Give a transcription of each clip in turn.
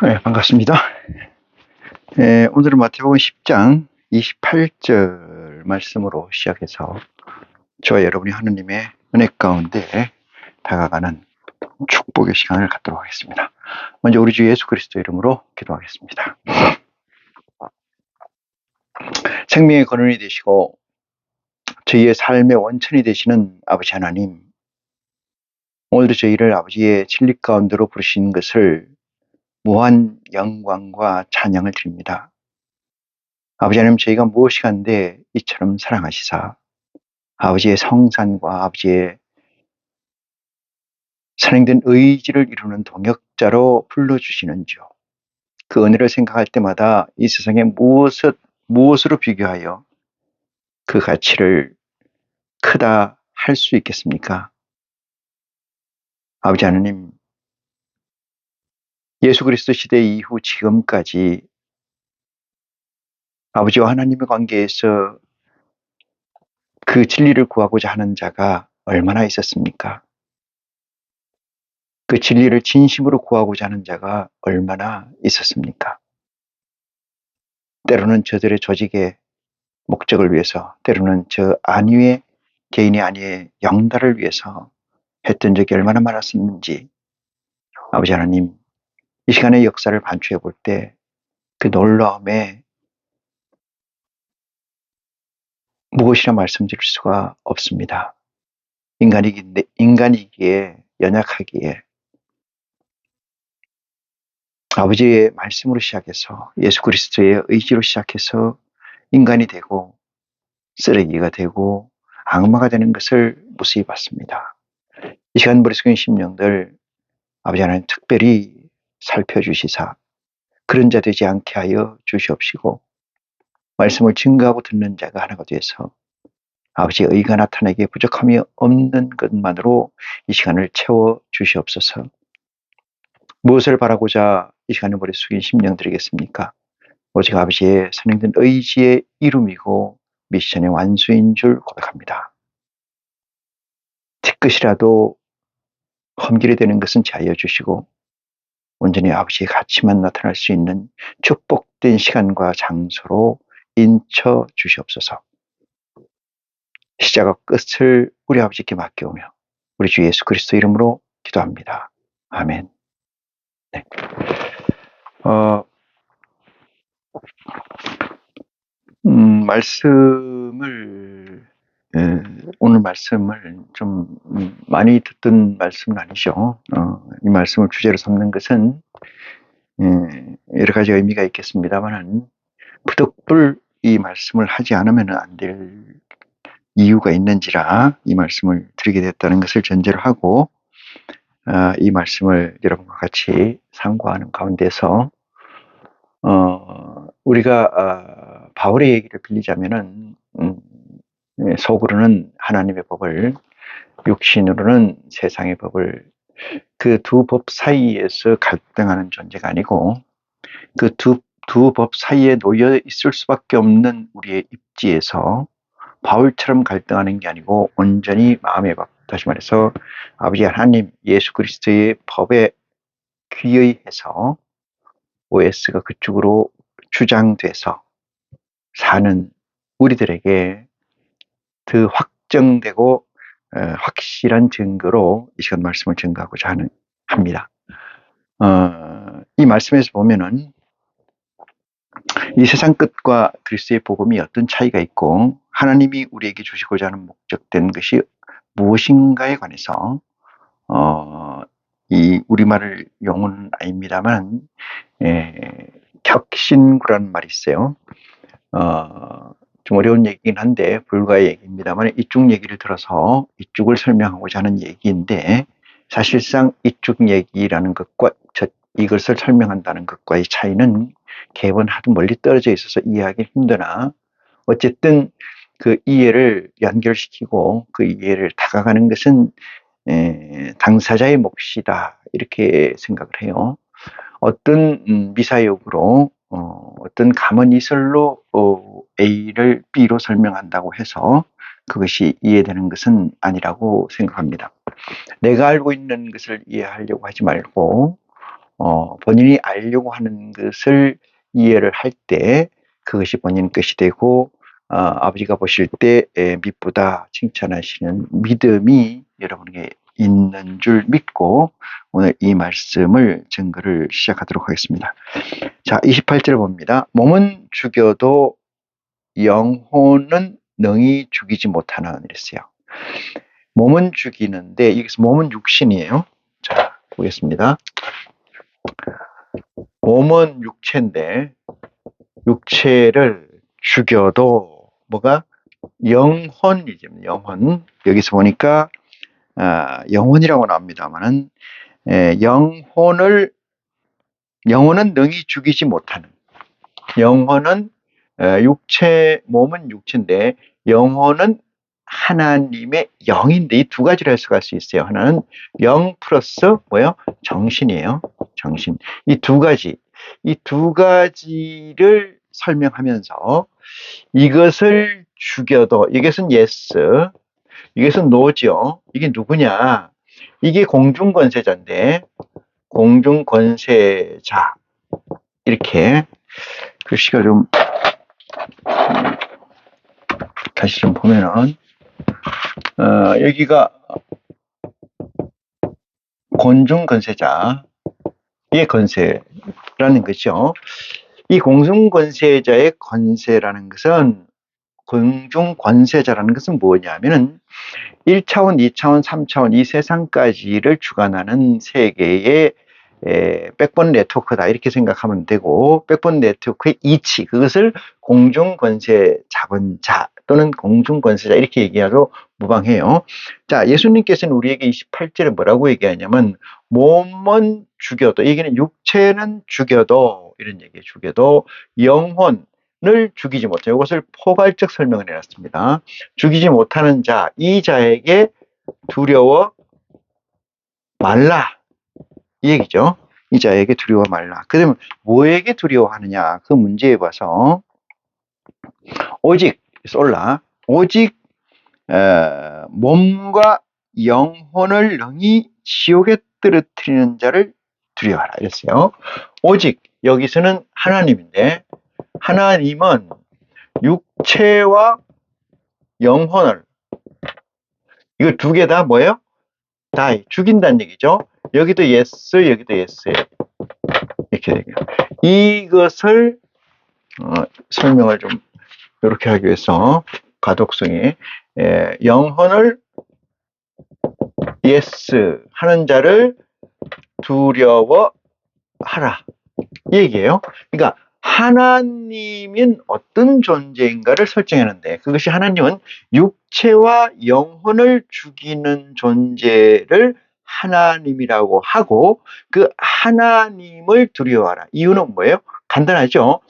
네, 반갑습니다. 오늘은 마태복음 10장 28절 말씀으로 시작해서 저와 여러분이 하느님의 은혜 가운데 다가가는 축복의 시간을 갖도록 하겠습니다. 먼저 우리 주 예수 그리스도 이름으로 기도하겠습니다. 생명의 근원이 되시고 저희의 삶의 원천이 되시는 아버지 하나님, 오늘도 저희를 아버지의 진리 가운데로 부르신 것을 무한 영광과 찬양을 드립니다. 아버지 하나님, 저희가 무엇이 간데 이처럼 사랑하시사 아버지의 성산과 아버지의 선행된 의지를 이루는 동역자로 불러주시는지요. 그 은혜를 생각할 때마다 이 세상에 무엇으로 비교하여 그 가치를 크다 할 수 있겠습니까? 아버지 하나님, 예수 그리스도 시대 이후 지금까지 아버지와 하나님의 관계에서 그 진리를 구하고자 하는 자가 얼마나 있었습니까? 그 진리를 진심으로 구하고자 하는 자가 얼마나 있었습니까? 때로는 저들의 조직의 목적을 위해서, 때로는 저 안위의 개인의 안위의 영달을 위해서 했던 적이 얼마나 많았었는지, 아버지 하나님, 이 시간의 역사를 반추해 볼 때 그 놀라움에 무엇이라 말씀드릴 수가 없습니다. 인간이기에 연약하기에 아버지의 말씀으로 시작해서 예수 그리스도의 의지로 시작해서 인간이 되고 쓰레기가 되고 악마가 되는 것을 무수히 봤습니다. 이 시간 머릿속에 심령들 아버지 하나님 특별히 살펴주시사 그런 자 되지 않게 하여 주시옵시고, 말씀을 증거하고 듣는 자가 하나가 되어서 아버지의 의가 나타나기에 부족함이 없는 것만으로 이 시간을 채워 주시옵소서. 무엇을 바라고자 이 시간에 머리 숙인 심령드리겠습니까? 오직 아버지의 선행된 의지의 이름이고 미션의 완수인 줄 고백합니다. 티끝이라도 험길이 되는 것은 자여 주시고 온전히 아버지의 가치만 나타날 수 있는 축복된 시간과 장소로 인쳐 주시옵소서. 시작과 끝을 우리 아버지께 맡겨오며 우리 주 예수 그리스도 이름으로 기도합니다. 아멘. 네. 오늘 말씀을 좀 많이 듣던 말씀은 아니죠. 이 말씀을 주제로 삼는 것은 여러 가지 의미가 있겠습니다만 부득불 이 말씀을 하지 않으면 안 될 이유가 있는지라 이 말씀을 드리게 됐다는 것을 전제로 하고 이 말씀을 여러분과 같이 상고하는 가운데서 우리가 바울의 얘기를 빌리자면은 속으로는 하나님의 법을, 육신으로는 세상의 법을, 그 두 법 사이에서 갈등하는 존재가 아니고 그 두 법 사이에 놓여 있을 수밖에 없는 우리의 입지에서 바울처럼 갈등하는 게 아니고 온전히 마음의 법, 다시 말해서 아버지 하나님 예수 그리스도의 법에 귀의해서 OS가 그쪽으로 주장돼서 사는 우리들에게 그 확정되고 확실한 증거로 이 시간 말씀을 증거하고자 합니다. 이 말씀에서 보면은 이 세상 끝과 그리스도의 복음이 어떤 차이가 있고 하나님이 우리에게 주시고자 하는 목적된 것이 무엇인가에 관해서 이 우리말을 용어는 아닙니다만 격신구라는 말이 있어요. 좀 어려운 얘기긴 한데 불가의 얘기입니다만 이쪽 얘기를 들어서 이쪽을 설명하고자 하는 얘기인데, 사실상 이쪽 얘기라는 것과 이것을 설명한다는 것과의 차이는 개번 하도 멀리 떨어져 있어서 이해하기 힘드나 어쨌든 그 이해를 연결시키고 그 이해를 다가가는 것은 당사자의 몫이다 이렇게 생각을 해요. 어떤 미사역으로 어떤 가문이설로 A를 B로 설명한다고 해서 그것이 이해되는 것은 아니라고 생각합니다. 내가 알고 있는 것을 이해하려고 하지 말고 본인이 알려고 하는 것을 이해를 할 때 그것이 본인 것이 되고 아버지가 보실 때 미쁘다 칭찬하시는 믿음이 여러분에게 있는 줄 믿고 오늘 이 말씀을 증거를 시작하도록 하겠습니다. 자, 28절 봅니다. 몸은 죽여도 영혼은 능히 죽이지 못하는 이랬어요. 몸은 죽이는데 여기서 몸은 육신이에요. 자, 보겠습니다. 몸은 육체인데 육체를 죽여도 뭐가 영혼이죠. 영혼. 여기서 보니까 영혼이라고 나옵니다만은 영혼은 능히 죽이지 못하는 영혼은 몸은 육체인데 영혼은 하나님의 영인데 이 두 가지로 해석할 수 있어요. 하나는 영 플러스 뭐예요? 정신이에요. 정신. 이 두 가지를 설명하면서 이것을 죽여도 이것은 yes, 이것은 no죠. 이게 누구냐? 이게 공중권세자인데 공중권세자 이렇게 글씨가 좀 다시 좀 보면은 여기가 공중권세자의 권세라는 거죠. 이 공중권세자의 권세라는 것은 공중권세자라는 것은 뭐냐면은 1차원, 2차원, 3차원 이 세상까지를 주관하는 세계의 백본 네트워크다 이렇게 생각하면 되고 백본 네트워크의 이치 그것을 공중권세 자본자 또는 공중권세자 이렇게 얘기하도 무방해요. 자, 예수님께서는 우리에게 28절에 뭐라고 얘기하냐면 몸은 죽여도 얘기는 육체는 죽여도 이런 얘기에 죽여도 영혼을 죽이지 못해요. 이것을 포괄적 설명을 해놨습니다. 죽이지 못하는 자, 이 자에게 두려워 말라 이 얘기죠. 이 자에게 두려워 말라. 그러면 뭐에게 두려워하느냐 그 문제에 봐서 오직 솔라 오직 몸과 영혼을 능히 지옥에 떨어뜨리는 자를 두려워하라 이랬어요. 오직 여기서는 하나님인데 하나님은 육체와 영혼을 이거 두 개 다 뭐예요? 다 죽인다는 얘기죠. 여기도 yes, 여기도 yes. 이렇게 되게요. 이것을 설명을 좀 이렇게 하기 위해서 가독성이 영혼을 yes 하는 자를 두려워하라 이 얘기예요. 그러니까 하나님은 어떤 존재인가를 설정하는데 그것이 하나님은 육체와 영혼을 죽이는 존재를 하나님이라고 하고 그 하나님을 두려워하라. 이유는 뭐예요? 간단하죠.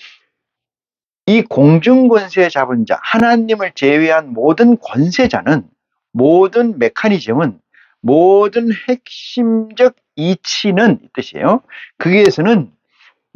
이 공중권세 잡은 자, 하나님을 제외한 모든 권세자는 모든 메커니즘은 모든 핵심적 이치는 이 뜻이에요. 거기에서는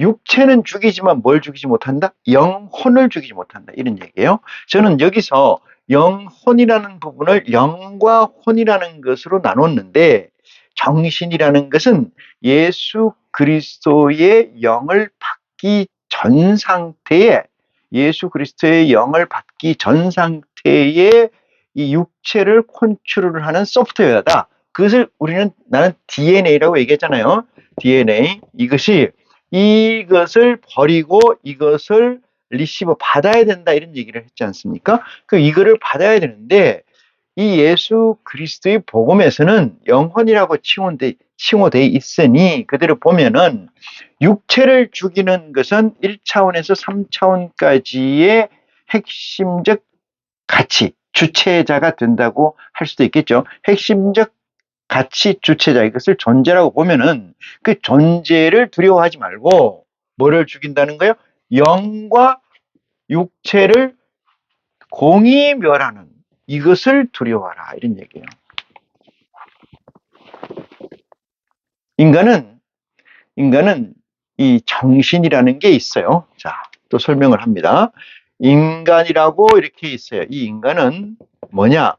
육체는 죽이지만 뭘 죽이지 못한다? 영혼을 죽이지 못한다. 이런 얘기예요. 저는 여기서 영혼이라는 부분을 영과 혼이라는 것으로 나눴는데 정신이라는 것은 예수 그리스도의 영을 받기 전 상태에 예수 그리스도의 영을 받기 전 상태에 이 육체를 컨트롤을 하는 소프트웨어다. 그것을 나는 DNA라고 얘기했잖아요. DNA. 이것을 버리고 이것을 리시버 받아야 된다 이런 얘기를 했지 않습니까? 이거를 받아야 되는데 이 예수 그리스도의 복음에서는 영혼이라고 칭호되어 있으니 그대로 보면은 육체를 죽이는 것은 1차원에서 3차원까지의 핵심적 가치, 주체자가 된다고 할 수도 있겠죠. 핵심적 가치 주체자 이것을 존재라고 보면은 그 존재를 두려워하지 말고 뭐를 죽인다는 거예요? 영과 육체를 공히 멸하는 이것을 두려워하라 이런 얘기예요. 인간은 이 정신이라는 게 있어요. 자, 또 설명을 합니다. 인간이라고 이렇게 있어요. 이 인간은 뭐냐?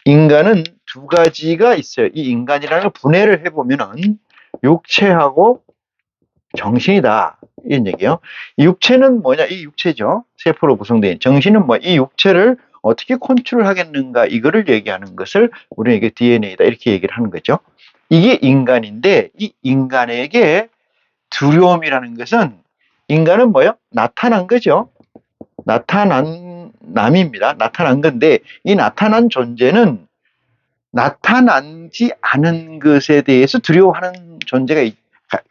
인간은 두 가지가 있어요. 이 인간이라는 걸 분해를 해보면은 육체하고 정신이다. 이런 얘기예요. 이 육체는 뭐냐? 이 육체죠. 세포로 구성된. 정신은 뭐? 이 육체를 어떻게 컨트롤하겠는가? 이거를 얘기하는 것을 우리에게 DNA다. 이렇게 얘기를 하는 거죠. 이게 인간인데 이 인간에게 두려움이라는 것은 인간은 뭐요? 나타난 거죠. 나타난 남입니다. 나타난 건데 이 나타난 존재는 나타나지 않은 것에 대해서 두려워하는 존재가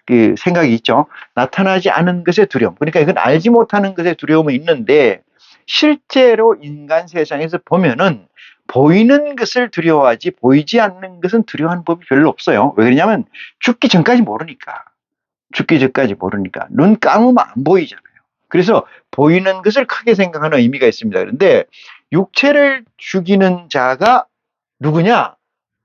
그 생각이 있죠. 나타나지 않은 것에 두려움. 그러니까 이건 알지 못하는 것에 두려움은 있는데 실제로 인간 세상에서 보면은 보이는 것을 두려워하지 보이지 않는 것은 두려워하는 법이 별로 없어요. 왜 그러냐면 죽기 전까지 모르니까. 죽기 전까지 모르니까. 눈 감으면 안 보이잖아요. 그래서 보이는 것을 크게 생각하는 의미가 있습니다. 그런데 육체를 죽이는 자가 누구냐?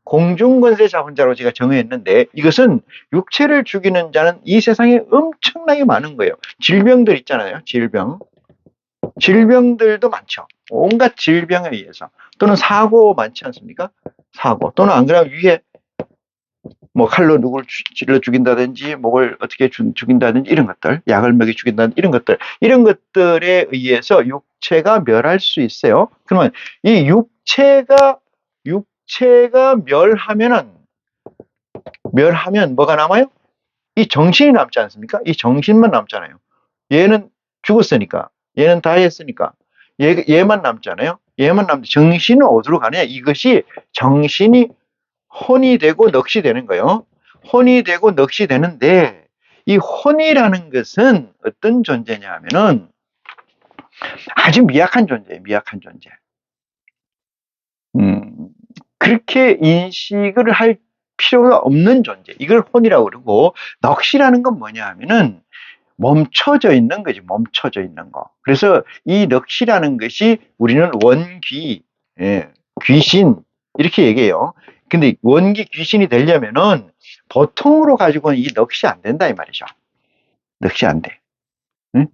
공중권세 자본자로 제가 정의했는데 이것은 육체를 죽이는 자는 이 세상에 엄청나게 많은 거예요. 질병들 있잖아요. 질병들도 많죠. 온갖 질병에 의해서. 또는 사고 많지 않습니까? 사고. 또는 안 그러면 위에 뭐 칼로 누구를 찔러 죽인다든지 목을 어떻게 죽인다든지 이런 것들, 약을 먹여 죽인다든지 이런 것들에 의해서 육체가 멸할 수 있어요. 그러면 이 육체가 멸하면 뭐가 남아요? 이 정신이 남지 않습니까? 이 정신만 남잖아요. 얘는 죽었으니까, 얘는 다 했으니까 얘만 남잖아요. 얘만 남는데 정신은 어디로 가느냐? 이것이 정신이 혼이 되고 넋이 되는 거예요. 혼이 되고 넋이 되는데 이 혼이라는 것은 어떤 존재냐 하면은 아주 미약한 존재예요. 미약한 존재. 그렇게 인식을 할 필요가 없는 존재. 이걸 혼이라고 그러고 넋이라는 건 뭐냐 하면은 멈춰져 있는 거지. 멈춰져 있는 거. 그래서 이 넋이라는 것이 우리는 원귀, 귀신 이렇게 얘기해요. 근데 원귀 귀신이 되려면은 보통으로 가지고는 이 넋이 안 된다 이 말이죠. 넋이 안 돼. 응?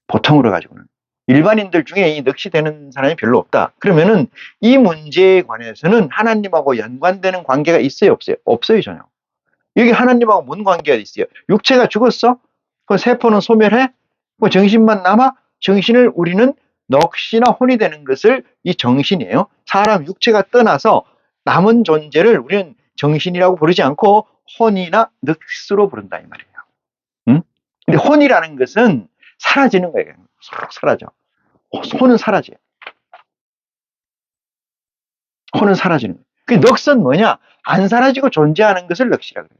보통으로 가지고는. 일반인들 중에 이 넋이 되는 사람이 별로 없다. 그러면은 이 문제에 관해서는 하나님하고 연관되는 관계가 있어요, 없어요? 없어요, 전혀. 여기 하나님하고 뭔 관계가 있어요? 육체가 죽었어? 그 세포는 소멸해? 그 정신만 남아? 정신을 우리는 넋이나 혼이 되는 것을 이 정신이에요. 사람 육체가 떠나서 남은 존재를 우리는 정신이라고 부르지 않고 혼이나 넋으로 부른다 이 말이에요. 응? 근데 혼이라는 것은 사라지는 거예요. 사라져. 혼은 사라져요. 혼은 사라지는 거예요. 그 넋은 뭐냐? 안 사라지고 존재하는 것을 넋이라고 해요.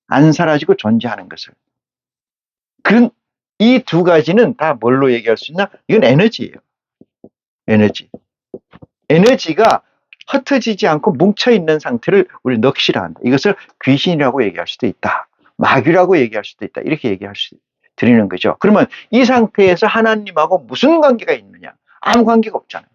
안 사라지고 존재하는 것을. 그런 이 두 가지는 다 뭘로 얘기할 수 있나? 이건 에너지예요. 에너지. 에너지가 흩어지지 않고 뭉쳐있는 상태를 우리 넋이라 한다. 이것을 귀신이라고 얘기할 수도 있다. 마귀라고 얘기할 수도 있다. 이렇게 얘기할 수 드리는 거죠. 그러면 이 상태에서 하나님하고 무슨 관계가 있느냐? 아무 관계가 없잖아요.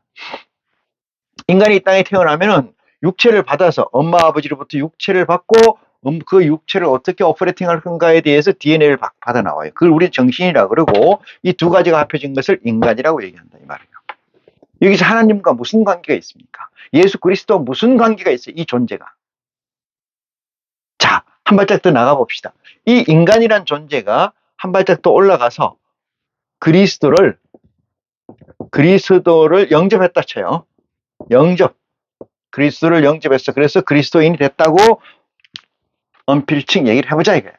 인간이 이 땅에 태어나면은 육체를 받아서 엄마 아버지로부터 육체를 받고 그 육체를 어떻게 오퍼레이팅할 건가에 대해서 DNA를 받아 나와요. 그걸 우리 정신이라고 그러고 이 두 가지가 합해진 것을 인간이라고 얘기한다 이 말이에요. 여기서 하나님과 무슨 관계가 있습니까? 예수 그리스도와 무슨 관계가 있어요? 이 존재가. 자, 한 발짝 더 나가 봅시다. 이 인간이란 존재가 한 발짝 더 올라가서 그리스도를 영접했다 쳐요. 그리스도를 영접했어. 그래서 그리스도인이 됐다고 언필칭 얘기를 해보자 이거예요.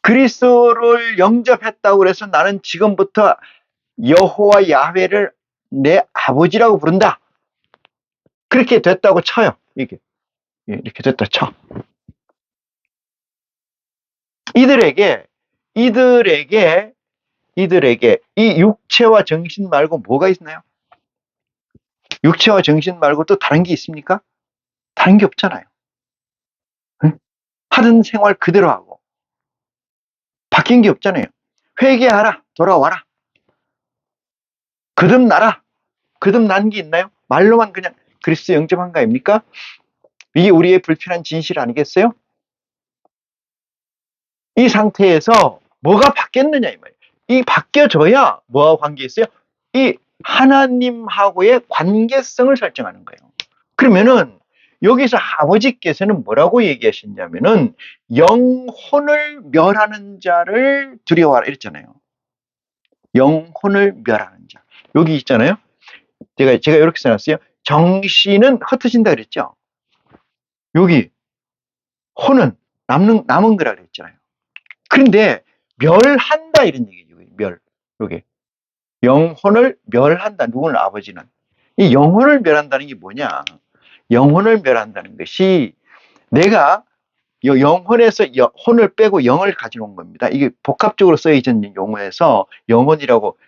그리스도를 영접했다고 그래서 나는 지금부터 여호와 야훼를 내 아버지라고 부른다. 그렇게 됐다고 쳐요. 이렇게 됐다 쳐. 이들에게 이 육체와 정신 말고 뭐가 있나요? 육체와 정신 말고 또 다른 게 있습니까? 다른 게 없잖아요. 응? 하던 생활 그대로 하고 바뀐 게 없잖아요. 회개하라, 돌아와라. 거듭나라. 거듭난 게 있나요? 말로만 그냥 그리스도 영접한 거 아닙니까? 이게 우리의 불편한 진실 아니겠어요? 이 상태에서 뭐가 바뀌었느냐 이 말이에요. 이 바뀌어져야 뭐와 관계 있어요? 이 하나님하고의 관계성을 설정하는 거예요. 그러면은 여기서 아버지께서는 뭐라고 얘기하셨냐면은 영혼을 멸하는 자를 두려워하라 이랬잖아요. 영혼을 멸하는 자. 여기 있잖아요. 제가 이렇게 써놨어요. 정신은 흩어진다 그랬죠. 여기 혼은 남은 거라 그랬잖아요. 그런데 멸한다 이런 얘기죠. 멸. 여기 영혼을 멸한다. 누구는 아버지는. 이 영혼을 멸한다는 게 뭐냐? 영혼을 멸한다는 것이 내가 영혼에서 혼을 빼고 영을 가져온 겁니다. 이게 복합적으로 쓰여져 있는 용어에서 영혼이라고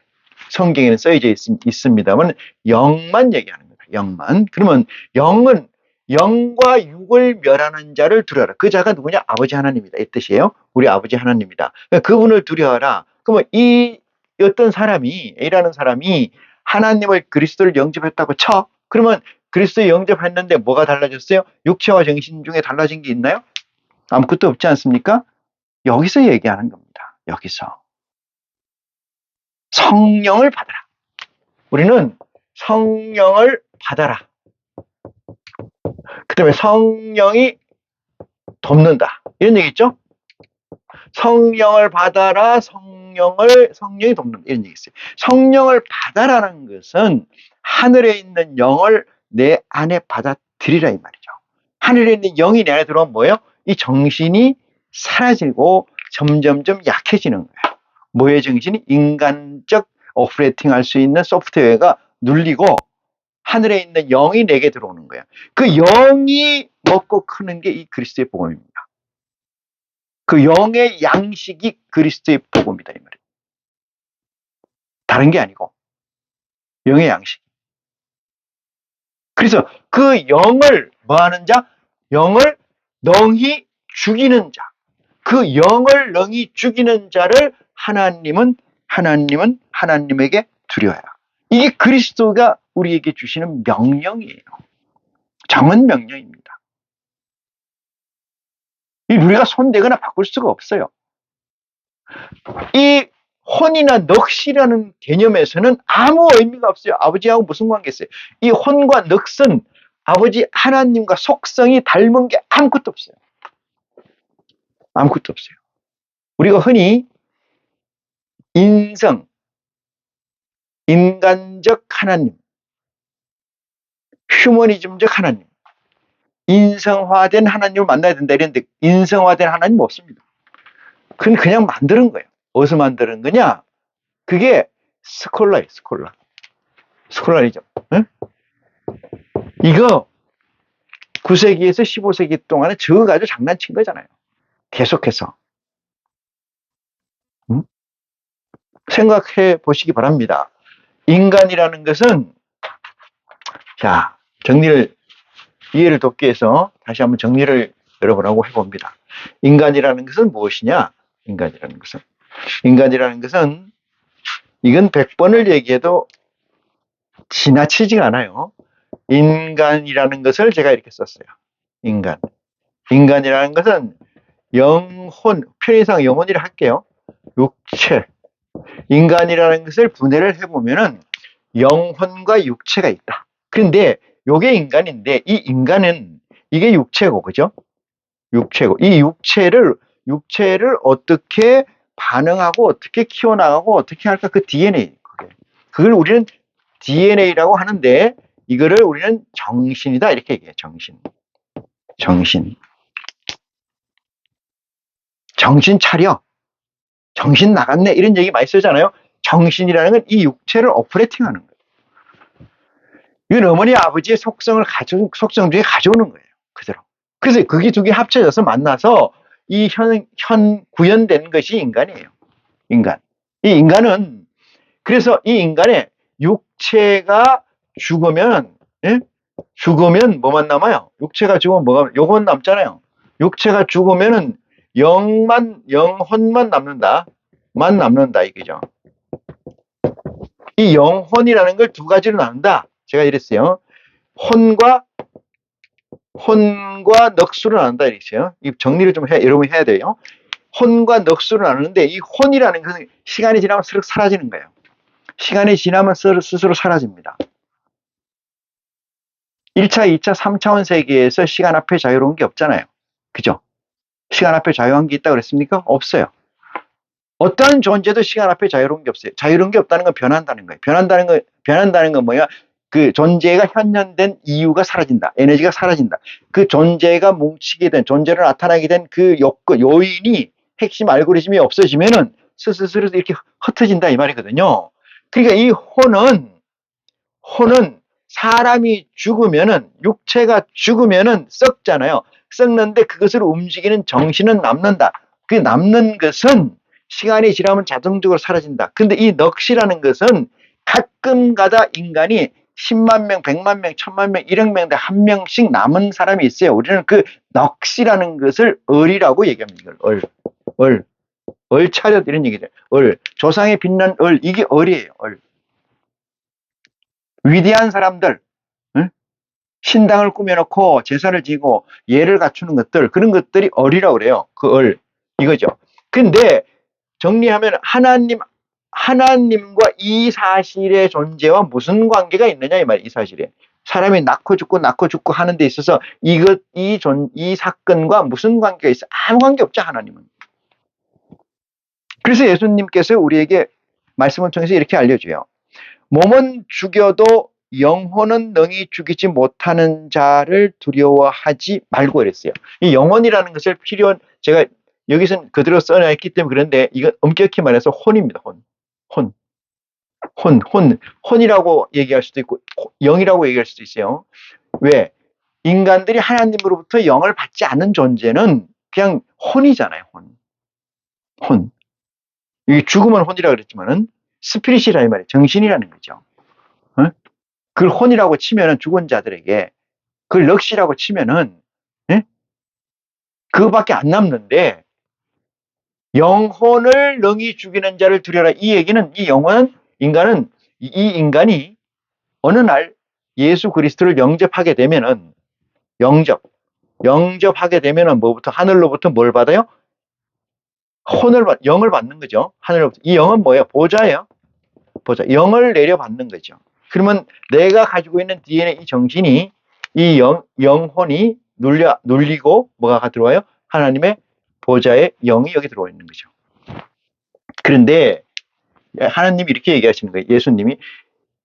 성경에는 쓰여져 있습니다만 영만 얘기하는 거다. 영만. 그러면 영은 영과 육을 멸하는 자를 두려워라. 그 자가 누구냐? 아버지 하나님이다. 이 뜻이에요. 우리 아버지 하나님이다. 그분을 두려워하라. 그러면 이 어떤 사람이 A라는 사람이 하나님을 그리스도를 영접했다고 쳐. 그러면 그리스도를 영접했는데 뭐가 달라졌어요? 육체와 정신 중에 달라진 게 있나요? 아무것도 없지 않습니까? 여기서 얘기하는 겁니다. 여기서. 성령을 받아라. 우리는 성령을 받아라. 그 다음에 성령이 돕는다. 이런 얘기 있죠? 성령을 받아라. 성령이 돕는다. 이런 얘기 있어요. 성령을 받아라는 것은 하늘에 있는 영을 내 안에 받아들이라 이 말이죠. 하늘에 있는 영이 내 안에 들어오면 뭐예요? 이 정신이 사라지고 점점점 약해지는 거예요. 뭐의 정신이? 인간적 오퍼레이팅 할 수 있는 소프트웨어가 눌리고 하늘에 있는 영이 내게 들어오는 거예요. 그 영이 먹고 크는 게 이 그리스도의 복음입니다. 그 영의 양식이 그리스도의 복음이다 이 말이에요. 다른 게 아니고 영의 양식. 그래서 그 영을 뭐 하는 자? 영을 능히 죽이는 자. 그 영을 능히 죽이는 자를 하나님에게 두려워해라. 이게 그리스도가 우리에게 주시는 명령이에요. 정은 명령입니다. 우리가 손대거나 바꿀 수가 없어요. 이 혼이나 넋이라는 개념에서는 아무 의미가 없어요. 아버지하고 무슨 관계 있어요? 이 혼과 넋은 아버지 하나님과 속성이 닮은 게 아무것도 없어요. 아무것도 없어요. 우리가 흔히 인간적 하나님, 휴머니즘적 하나님, 인성화된 하나님을 만나야 된다 이랬는데 인성화된 하나님 없습니다. 그건 그냥 만드는 거예요. 어디서 만드는 거냐? 그게 스콜라예요. 스콜라리즘. 응? 이거 9세기에서 15세기 동안에 저거 가지고 장난친 거잖아요. 계속해서. 응? 생각해 보시기 바랍니다. 인간이라는 것은 자, 이해를 돕기 위해서 다시 한번 정리를 여러분하고 해봅니다. 인간이라는 것은 무엇이냐? 인간이라는 것은 이건 100번을 얘기해도 지나치지가 않아요. 인간이라는 것을 제가 이렇게 썼어요. 인간이라는 것은 영혼, 편의상 영혼이라 할게요. 육체. 인간이라는 것을 분해를 해보면은 영혼과 육체가 있다. 그런데 요게 인간인데 이 인간은 이게 육체고, 그죠? 육체고. 이 육체를 어떻게 반응하고 어떻게 키워나가고 어떻게 할까? 그 DNA. 그걸 우리는 DNA라고 하는데 이거를 우리는 정신이다 이렇게 얘기해요. 정신 차려. 정신 나갔네. 이런 얘기 많이 쓰잖아요. 정신이라는 건 이 육체를 오퍼레이팅 하는 거예요. 이건 어머니 아버지의 속성 중에 가져오는 거예요. 그대로. 그래서 그게 두 개 합쳐져서 만나서 이 구현된 것이 인간이에요. 인간. 이 인간은 그래서 이 인간의 육체가 죽으면 뭐만 남아요? 육체가 죽으면 요건 남잖아요. 육체가 죽으면은 영혼만 남는다. 이거죠. 이 영혼이라는 걸 두 가지로 나눈다. 제가 이랬어요. 혼과 넋으로 나눈다 이랬어요. 이 정리를 좀 여러분이 해야 돼요. 혼과 넋으로 나누는데 이 혼이라는 것은 시간이 지나면 스스로 사라지는 거예요. 시간이 지나면 스스로 사라집니다. 1차, 2차, 3차원 세계에서 시간 앞에 자유로운 게 없잖아요. 그죠? 시간 앞에 자유한 게 있다고 그랬습니까? 없어요. 어떤 존재도 시간 앞에 자유로운 게 없어요. 자유로운 게 없다는 건 변한다는 거예요. 변한다는 건 뭐야? 그 존재가 현현된 이유가 사라진다. 에너지가 사라진다. 그 존재가 뭉치게 된, 존재로 나타나게 된 그 요인이, 핵심 알고리즘이 없어지면은 스스로 이렇게 흩어진다 이 말이거든요. 그러니까 이 혼은 사람이 죽으면은, 육체가 죽으면은 썩잖아요. 썩는데 그것을 움직이는 정신은 남는다. 그 남는 것은 시간이 지나면 자동적으로 사라진다. 근데 이 넋이라는 것은 가끔가다 인간이 10만 명, 100만 명, 1000만 명, 1억 명대 한 명씩 남은 사람이 있어요. 우리는 그 넋이라는 것을 을이라고 얘기합니다. 얼차렷 이런 얘기죠. 조상에 빛난 이게 을이에요. 위대한 사람들, 응? 신당을 꾸며놓고 제사를 지고 예를 갖추는 것들, 그런 것들이 을이라고 그래요. 그 이거죠. 근데 정리하면 하나님과 이 사실의 존재와 무슨 관계가 있느냐 이 말이에요. 이 사실에 사람이 낳고 죽고 하는 데 있어서 이 사건과 무슨 관계가 있어? 아무 관계 없죠. 하나님은. 그래서 예수님께서 우리에게 말씀을 통해서 이렇게 알려줘요. 몸은 죽여도 영혼은 능히 죽이지 못하는 자를 두려워하지 말고 그랬어요. 이 영혼이라는 것을 제가 여기서는 그대로 써놨기 때문에 그런데 이건 엄격히 말해서 혼입니다. 혼이라고 얘기할 수도 있고 영이라고 얘기할 수도 있어요. 왜? 인간들이 하나님으로부터 영을 받지 않은 존재는 그냥 혼이잖아요. 혼. 이 죽으면 혼이라고 그랬지만은 스피릿이라 이 말이에요. 정신이라는 거죠. 어? 그걸 혼이라고 치면은 죽은 자들에게, 그걸 넋이라고 치면은, 예? 그거밖에 안 남는데, 영혼을 능히 죽이는 자를 두려라. 이 얘기는, 인간은, 이 인간이 어느 날 예수 그리스도를 영접하게 되면은, 영접하게 되면은 뭐부터, 하늘로부터 뭘 받아요? 영을 받는 거죠. 하늘로부터. 이 영은 뭐예요? 보좌예요. 영을 내려받는 거죠. 그러면 내가 가지고 있는 DNA 이 정신이, 이 영혼이 눌리고 뭐가 들어와요? 하나님의 보좌의 영이 여기 들어와 있는 거죠. 그런데 하나님이 이렇게 얘기하시는 거예요. 예수님이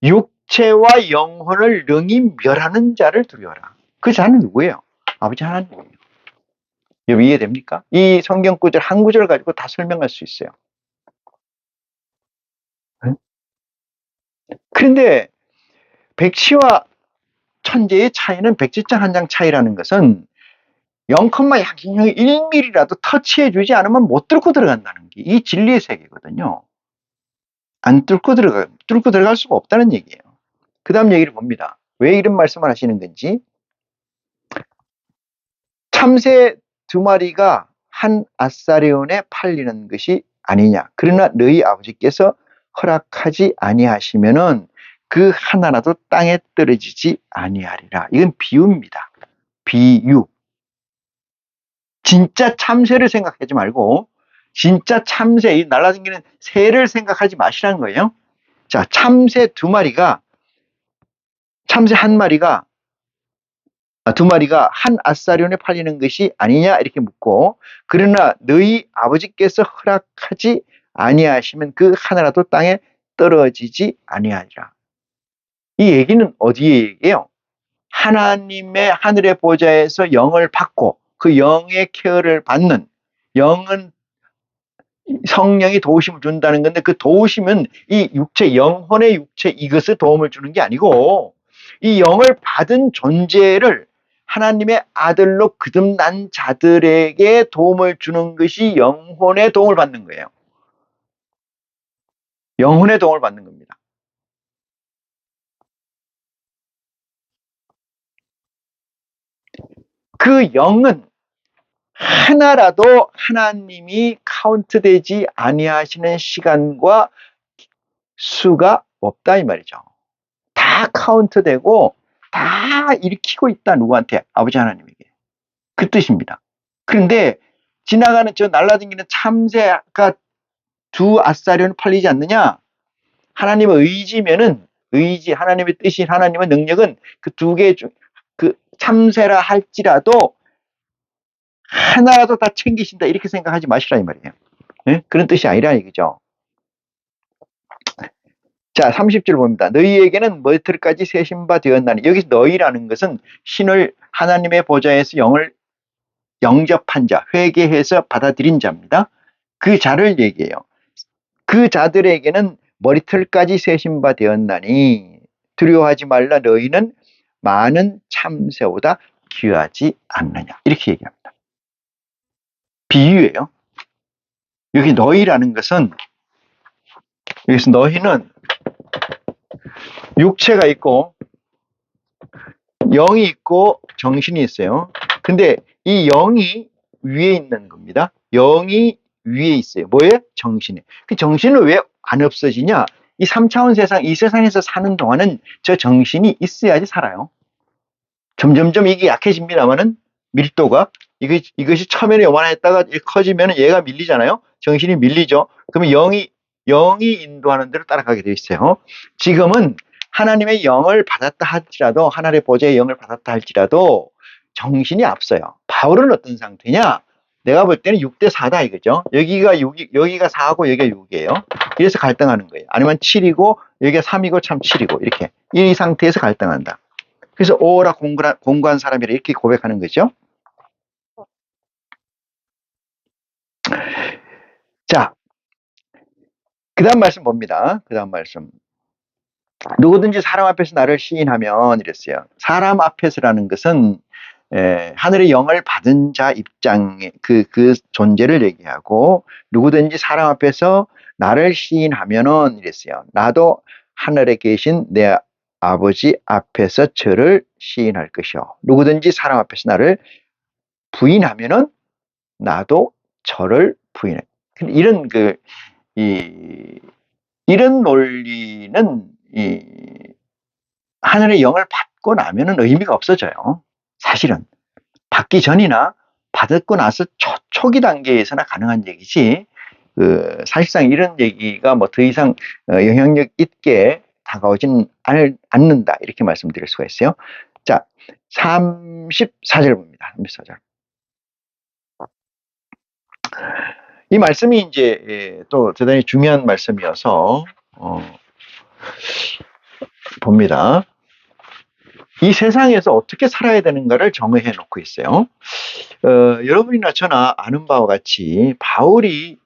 육체와 영혼을 능히 멸하는 자를 두려워라. 그 자는 누구예요? 아버지 하나님이에요. 여러분 이해됩니까? 이 성경 구절 한 구절 가지고 다 설명할 수 있어요. 그런데 백치와 천재의 차이는 백지장 한 장 차이라는 것은 0,1mm라도 터치해주지 않으면 못 뚫고 들어간다는 게 이 진리의 세계거든요. 안 뚫고 들어갈 수가 없다는 얘기예요. 그 다음 얘기를 봅니다. 왜 이런 말씀을 하시는 건지. 참새 2마리가 한 아사리온에 팔리는 것이 아니냐. 그러나 너희 아버지께서 허락하지 아니하시면은 그 하나라도 땅에 떨어지지 아니하리라. 이건 비유입니다. 비유. 진짜 참새를 생각하지 말고 진짜 참새, 이 날아다니는 새를 생각하지 마시라는 거예요. 자, 참새 2마리가, 참새 1마리가, 2마리가 한 아사리온에 팔리는 것이 아니냐 이렇게 묻고, 그러나 너희 아버지께서 허락하지 아니하시면 그 하나라도 땅에 떨어지지 아니하리라. 이 얘기는 어디의 얘기예요? 하나님의 하늘의 보좌에서 영을 받고 그 영의 케어를 받는, 영은 성령이 도우심을 준다는 건데 그 도우심은 이 육체, 영혼의 육체 이것을 도움을 주는 게 아니고 이 영을 받은 존재를 하나님의 아들로 거듭난 자들에게 도움을 주는 것이 영혼의 도움을 받는 거예요. 영혼의 도움을 받는 겁니다. 그 영은 하나라도 하나님이 카운트되지 아니하시는 시간과 수가 없다 이 말이죠. 다 카운트되고 다 일으키고 있다. 누구한테? 아버지 하나님에게. 그 뜻입니다. 그런데 지나가는 저 날라다니는 참새가 2아사리온 팔리지 않느냐? 하나님의 의지면은, 하나님의 뜻이, 하나님의 능력은 그 2개 중 그 참새라 할지라도 하나라도 다 챙기신다 이렇게 생각하지 마시라 이 말이에요. 네? 그런 뜻이 아니라 이거죠. 자, 30절 봅니다. 너희에게는 머리털까지 세신 바 되었나니. 여기서 너희라는 것은 신을 하나님의 보좌에서 영을 영접한 자, 회개해서 받아들인 자입니다. 그 자를 얘기해요. 그 자들에게는 머리털까지 세신 바 되었나니 두려워하지 말라. 너희는 많은 참새보다 귀하지 않느냐. 이렇게 얘기합니다. 비유예요. 여기 너희라는 것은 여기서 너희는 육체가 있고 영이 있고 정신이 있어요. 근데 이 영이 위에 있는 겁니다. 영이 위에 있어요. 뭐예요? 정신에. 그 정신은 왜 안 없어지냐? 이 3차원 세상, 이 세상에서 사는 동안은 저 정신이 있어야지 살아요. 점점점 이게 약해집니다만은 밀도가 이것이 처음에는 요만했다가 커지면 얘가 밀리잖아요. 정신이 밀리죠. 그러면 영이 인도하는 대로 따라가게 되어 있어요. 지금은 하나님의 영을 받았다 할지라도 하나님의 보좌의 영을 받았다 할지라도 정신이 앞서요. 바울은 어떤 상태냐? 내가 볼 때는 6대 4다 이거죠. 여기가 4고 여기가 6이에요. 이래서 갈등하는 거예요. 아니면 7이고 여기가 3이고 참 7이고 이렇게 이 상태에서 갈등한다. 그래서 오라 공고한 사람이라 이렇게 고백하는 거죠. 자, 그 다음 말씀 봅니다. 그 다음 말씀. 누구든지 사람 앞에서 나를 시인하면 이랬어요. 사람 앞에서라는 것은 하늘의 영을 받은 자 입장의 그 존재를 얘기하고 누구든지 사람 앞에서 나를 시인하면은 이랬어요. 나도 하늘에 계신 내 아버지 앞에서 저를 시인할 것이요. 누구든지 사람 앞에서 나를 부인하면은 나도 저를 부인해. 이런 이런 논리는 하늘의 영을 받고 나면은 의미가 없어져요. 사실은 받기 전이나 받고 나서 초기 단계에서나 가능한 얘기지. 사실상 이런 얘기가 뭐 더 이상 영향력 있게 다가오진 않는다 이렇게 말씀드릴 수가 있어요. 자, 34절 봅니다. 34절. 이 말씀이 이제 또 대단히 중요한 말씀이어서 봅니다. 이 세상에서 어떻게 살아야 되는가를 정의해 놓고 있어요. 여러분이나 저나 아는 바와 같이 바울이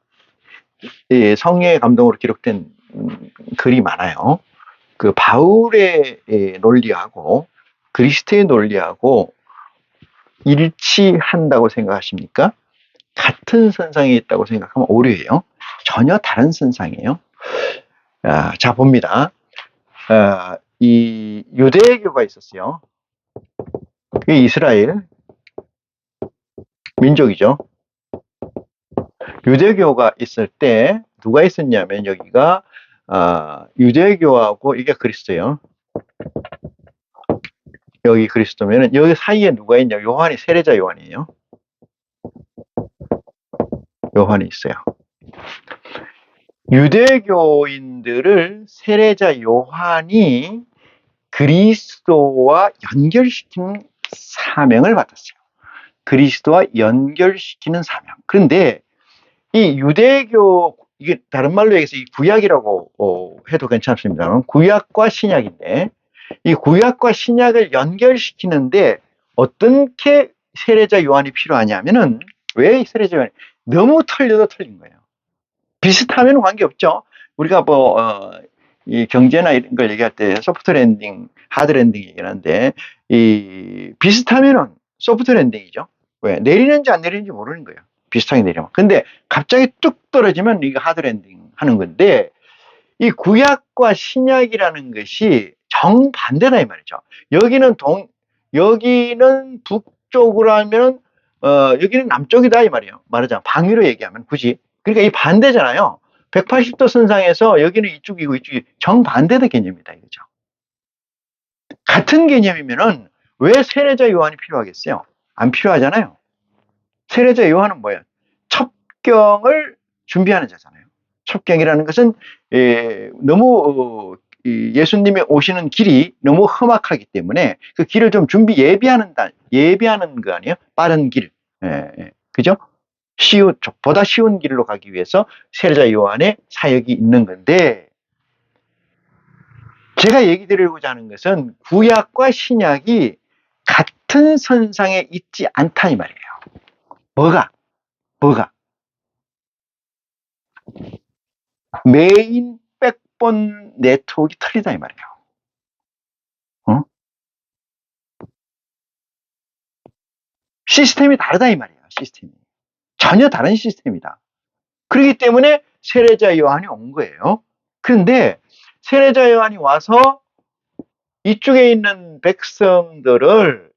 성령의 감동으로 기록된 글이 많아요. 그 바울의 논리하고 그리스도의 논리하고 일치한다고 생각하십니까? 같은 선상에 있다고 생각하면 오류예요. 전혀 다른 선상이에요. 자, 봅니다. 이 유대교가 있었어요. 그게 이스라엘 민족이죠. 유대교가 있을 때 누가 있었냐면 여기가 유대교하고 이게 그리스도예요. 여기 그리스도면은 여기 사이에 누가 있냐? 요한이 세례자 요한이에요. 요한이 있어요. 유대교인들을 세례자 요한이 그리스도와 연결시키는 사명을 받았어요. 그리스도와 연결시키는 사명. 그런데 이 유대교, 이게 다른 말로 얘기해서 이 구약이라고 해도 괜찮습니다만 구약과 신약인데 이 구약과 신약을 연결시키는데 어떻게 세례자 요한이 필요하냐면은 왜 세례자 요한이 너무 틀려도 틀린 거예요. 비슷하면 관계없죠. 우리가 이 경제나 이런 걸 얘기할 때 소프트 랜딩, 하드 랜딩 얘기하는데 이 비슷하면은 소프트 랜딩이죠. 왜? 내리는지 안 내리는지 모르는 거예요. 비슷하게 내리면. 근데 갑자기 뚝 떨어지면 이거 하드 랜딩 하는 건데 이 구약과 신약이라는 것이 정반대다 이 말이죠. 여기는 북쪽으로 하면 여기는 남쪽이다 이 말이에요. 말하자면 방위로 얘기하면 굳이. 그러니까 이 반대잖아요. 180도 선상에서 여기는 이쪽이고 이쪽이 정반대의 개념이다 이거죠. 같은 개념이면은 왜 세례자 요한이 필요하겠어요? 안 필요하잖아요. 세례자 요한은 뭐예요? 첩경을 준비하는 자잖아요. 첩경이라는 것은 너무 예수님이 오시는 길이 너무 험악하기 때문에 그 길을 좀 예비하는 거 아니에요? 빠른 길. 그죠? 보다 쉬운 길로 가기 위해서 세례자 요한의 사역이 있는 건데, 제가 얘기 드리고자 하는 것은 구약과 신약이 같은 선상에 있지 않다 이 말이에요. 뭐가? 메인 백본 네트워크가 틀리다 이 말이에요. 시스템이 다르다 이 말이에요. 시스템이 전혀 다른 시스템이다. 그렇기 때문에 세례자 요한이 온 거예요. 그런데 세례자 요한이 와서 이쪽에 있는 백성들을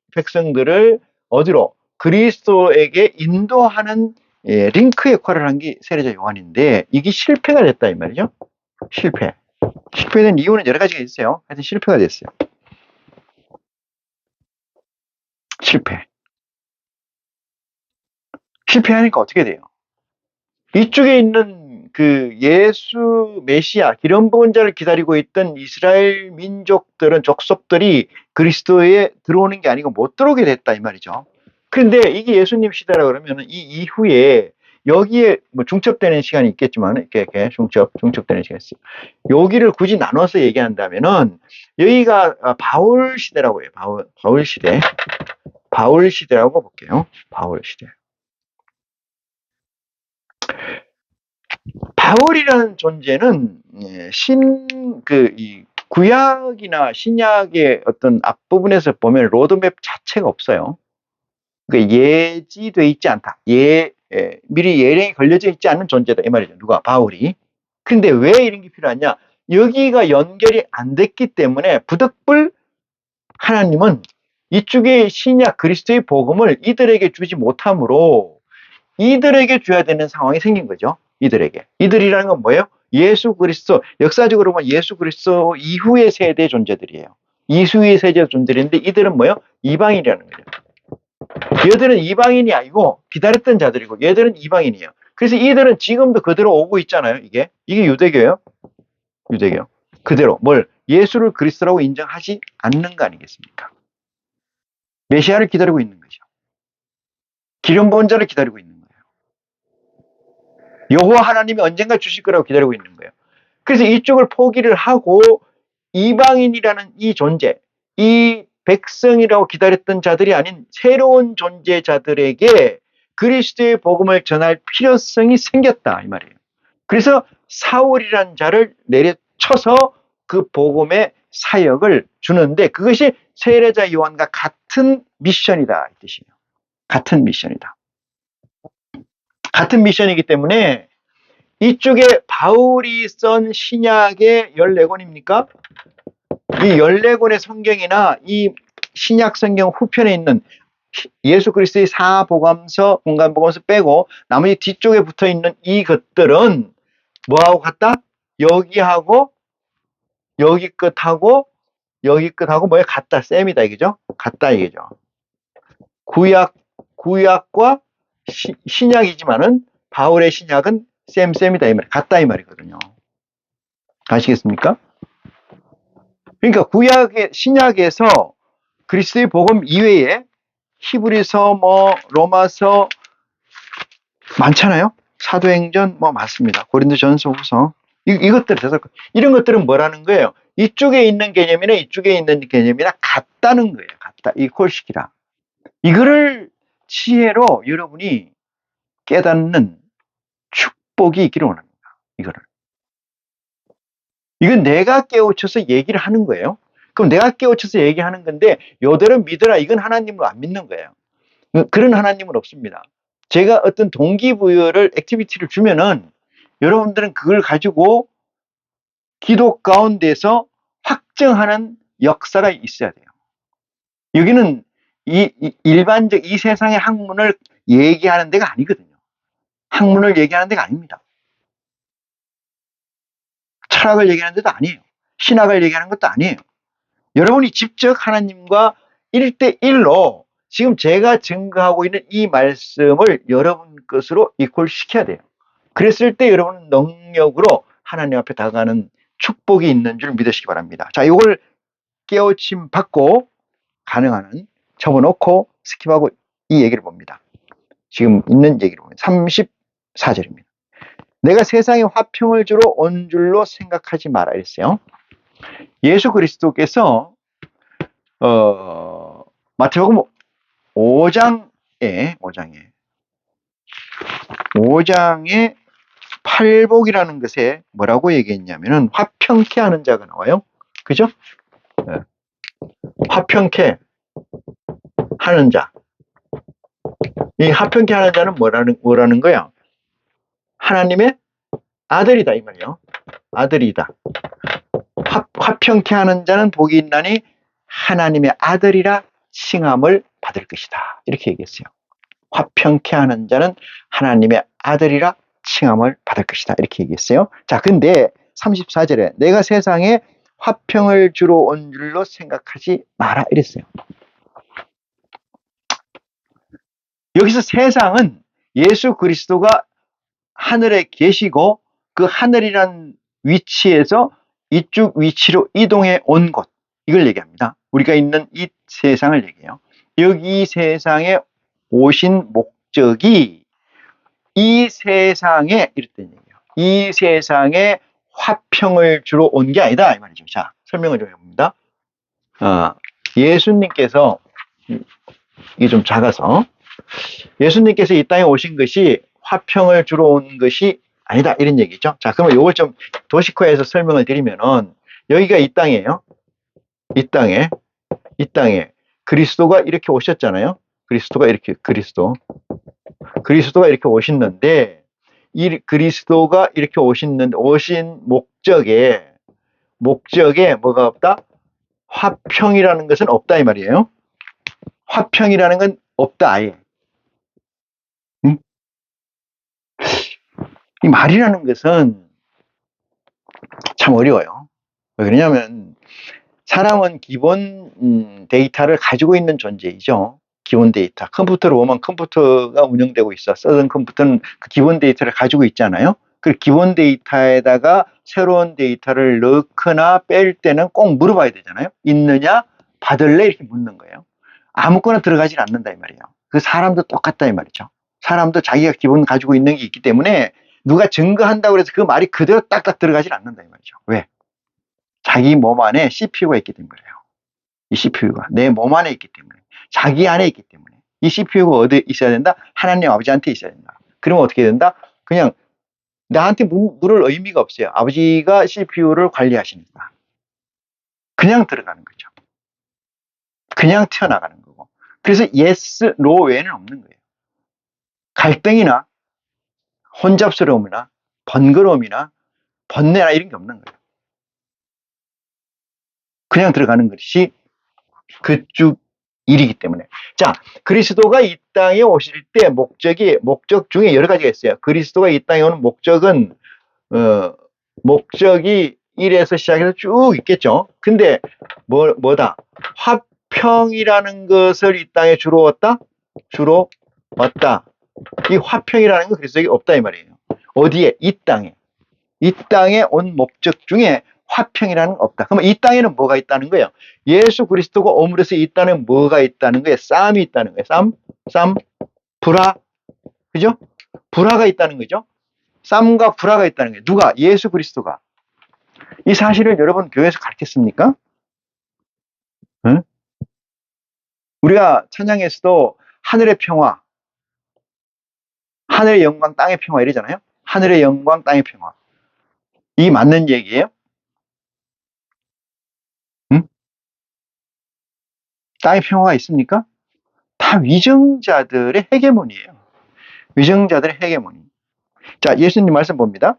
어디로? 그리스도에게 인도하는 링크 역할을 한 게 세례자 요한인데, 이게 실패가 됐다 이 말이죠. 실패된 이유는 여러 가지가 있어요. 하여튼 실패가 됐어요. 실패하니까 어떻게 돼요? 이쪽에 있는 그 예수 메시아 기름 부은 자를 기다리고 있던 이스라엘 민족들은, 족속들이 그리스도에 들어오는 게 아니고 못 들어오게 됐다 이 말이죠. 그런데 이게 예수님 시대라 그러면 이 이후에 여기에 뭐 중첩되는 시간이 있겠지만, 이렇게 중첩되는 시간이 있어요. 여기를 굳이 나눠서 얘기한다면은 여기가 바울 시대라고 해요. 바울 시대라고 볼게요. 바울 시대. 바울이라는 존재는 이 구약이나 신약의 어떤 앞부분에서 보면 로드맵 자체가 없어요. 그러니까 예지돼 있지 않다. 미리 예령이 걸려져 있지 않은 존재다 이 말이죠. 누가? 바울이. 근데 왜 이런 게 필요하냐? 여기가 연결이 안 됐기 때문에 부득불 하나님은 이쪽에 신약 그리스도의 복음을 이들에게 주지 못함으로 이들에게 줘야 되는 상황이 생긴 거죠. 이들이라는 건 뭐예요? 예수 그리스도, 역사적으로 보면 예수 그리스도 이후의 세대 존재들이에요. 이후의 세대 존재들인데, 이들은 뭐예요? 이방인이라는 거죠. 얘들은 이방인이 아니고 기다렸던 자들이고, 얘들은 이방인이에요. 그래서 이들은 지금도 그대로 오고 있잖아요. 이게 유대교예요. 유대교. 그대로 예수를 그리스도라고 인정하지 않는 거 아니겠습니까? 메시아를 기다리고 있는 거죠. 기름 부은 자를 기다리고 있는 거예요. 여호와 하나님이 언젠가 주실 거라고 기다리고 있는 거예요. 그래서 이쪽을 포기를 하고 이방인이라는 이 존재, 이 백성이라고 기다렸던 자들이 아닌 새로운 존재자들에게 그리스도의 복음을 전할 필요성이 생겼다 이 말이에요. 그래서 사울이라는 자를 내려쳐서 그 복음의 사역을 주는데, 그것이 세례자 요한과 같은 미션이다 이 뜻이에요. 같은 미션이기 때문에 이쪽에 바울이 쓴 신약의 14권입니까? 이 14권의 성경이나 이 신약 성경 후편에 있는 예수 그리스도의 사복음서, 공간복음서 빼고 나머지 뒤쪽에 붙어 있는 이것들은 뭐하고 같다? 여기하고 여기 끝하고 여기 끝하고 뭐야? 같다. 셈이다 이거죠? 같다 이거죠. 구약과 신약이지만은 바울의 신약은 셈이다 이 말, 같다 이 말이거든요. 아시겠습니까? 그러니까 신약에서 그리스도의 복음 이외에 히브리서, 로마서 많잖아요. 사도행전 많습니다. 고린도전서, 후서, 이것들 이런 것들은 뭐라는 거예요? 이쪽에 있는 개념이나 이쪽에 있는 개념이나 같다는 거예요. 같다. 이퀄시키라. 이거를 지혜로 여러분이 깨닫는 축복이 있기를 원합니다. 이건 내가 깨우쳐서 얘기를 하는 거예요. 그럼 내가 깨우쳐서 얘기하는 건데, 요대로 믿어라, 이건 하나님을 안 믿는 거예요. 그런 하나님은 없습니다. 제가 어떤 동기부여를, 액티비티를 주면은 여러분들은 그걸 가지고 기도 가운데서 확정하는 역사가 있어야 돼요. 여기는 일반적 이 세상의 학문을 얘기하는 데가 아니거든요. 학문을 얘기하는 데가 아닙니다. 철학을 얘기하는 데도 아니에요. 신학을 얘기하는 것도 아니에요. 여러분이 직접 하나님과 1대1로 지금 제가 증거하고 있는 이 말씀을 여러분 것으로 이퀄시켜야 돼요. 그랬을 때 여러분은 능력으로 하나님 앞에 다가가는 축복이 있는 줄 믿으시기 바랍니다. 자, 이걸 깨우침 받고 가능한 한 접어놓고 스킵하고 이 얘기를 봅니다. 지금 있는 얘기를 보면 34절입니다. 내가 세상에 화평을 주러 온 줄로 생각하지 마라 이랬어요. 예수 그리스도께서 마태복음 5장에 팔복이라는 것에 뭐라고 얘기했냐면은 화평케 하는 자가 나와요. 그죠? 네. 화평케 하는 자. 이 화평케 하는 자는 뭐라는 거야? 하나님의 아들이다 이 말이에요. 아들이다. 화평케 하는 자는 복이 있나니 하나님의 아들이라 칭함을 받을 것이다. 이렇게 얘기했어요. 화평케 하는 자는 하나님의 아들이라 칭함을 받을 것이다. 이렇게 얘기했어요. 자, 근데 34절에 내가 세상에 화평을 주러 온 줄로 생각하지 마라 이랬어요. 여기서 세상은 예수 그리스도가 하늘에 계시고 그 하늘이란 위치에서 이쪽 위치로 이동해 온 곳, 이걸 얘기합니다. 우리가 있는 이 세상을 얘기해요. 여기 세상에 오신 목적이 이 세상에 이랬던 얘기예요. 이 세상에 화평을 주러 온 게 아니다 이 말이죠. 자, 설명을 좀 해봅니다. 예수님께서 이게 좀 작아서 예수님께서 이 땅에 오신 것이 화평을 주러 온 것이 아니다 이런 얘기죠. 자, 그러면 이걸 좀 도식화해서 설명을 드리면은 여기가 이 땅이에요. 이 땅에 그리스도가 이렇게 오셨잖아요. 그리스도가 이렇게 오셨는데 이 그리스도가 이렇게 오신 목적에 뭐가 없다? 화평이라는 것은 없다 이 말이에요. 화평이라는 건 없다 아예. 응? 이 말이라는 것은 참 어려워요. 왜 그러냐면 사람은 기본 데이터를 가지고 있는 존재이죠. 기본 데이터. 컴퓨터로 보면 컴퓨터가 운영되고 있어. 쓰던 컴퓨터는 그 기본 데이터를 가지고 있잖아요. 그 기본 데이터에다가 새로운 데이터를 넣거나 뺄 때는 꼭 물어봐야 되잖아요. 있느냐? 받을래? 이렇게 묻는 거예요. 아무거나 들어가질 않는다 이 말이에요. 그 사람도 똑같다 이 말이죠. 사람도 자기가 기본 가지고 있는 게 있기 때문에 누가 증거한다고 해서 그 말이 그대로 딱딱 들어가질 않는다 이 말이죠. 왜? 자기 몸 안에 CPU가 있기 때문에 그래요. 이 CPU가 내 몸 안에 있기 때문에, 자기 안에 있기 때문에. 이 CPU가 어디에 있어야 된다? 하나님 아버지한테 있어야 된다. 그러면 어떻게 된다? 그냥 나한테 물을 의미가 없어요. 아버지가 CPU를 관리하시니까. 그냥 들어가는 거죠. 그냥 튀어나가는 거고. 그래서 yes, no 외에는 없는 거예요. 갈등이나 혼잡스러움이나 번거로움이나 번뇌나 이런 게 없는 거예요. 그냥 들어가는 것이 그쪽 일이기 때문에. 자, 그리스도가 이 땅에 오실 때 목적 중에 여러 가지가 있어요. 그리스도가 이 땅에 오는 목적은 목적이 1에서 시작해서 쭉 있겠죠. 근데 뭐다? 화평이라는 것을 이 땅에 주로 왔다. 이 화평이라는 건 그리스도에게 없다 이 말이에요. 어디에? 이 땅에 온 목적 중에 화평이라는 건 없다. 그러면 이 땅에는 뭐가 있다는 거예요? 예수 그리스도가 오므로서 이 땅에 뭐가 있다는 거예요? 쌈이 있다는 거예요. 쌈, 불화, 그죠? 불화가 있다는 거죠. 쌈과 불화가 있다는 거예요. 누가? 예수 그리스도가. 이 사실을 여러분 교회에서 가르쳤습니까? 응? 우리가 찬양에서도 하늘의 평화, 하늘의 영광, 땅의 평화 이러잖아요. 하늘의 영광, 땅의 평화. 이 맞는 얘기예요? 응? 땅의 평화가 있습니까? 다 위정자들의 헤게모니예요. 위정자들의 헤게모니. 자, 예수님 말씀 봅니다.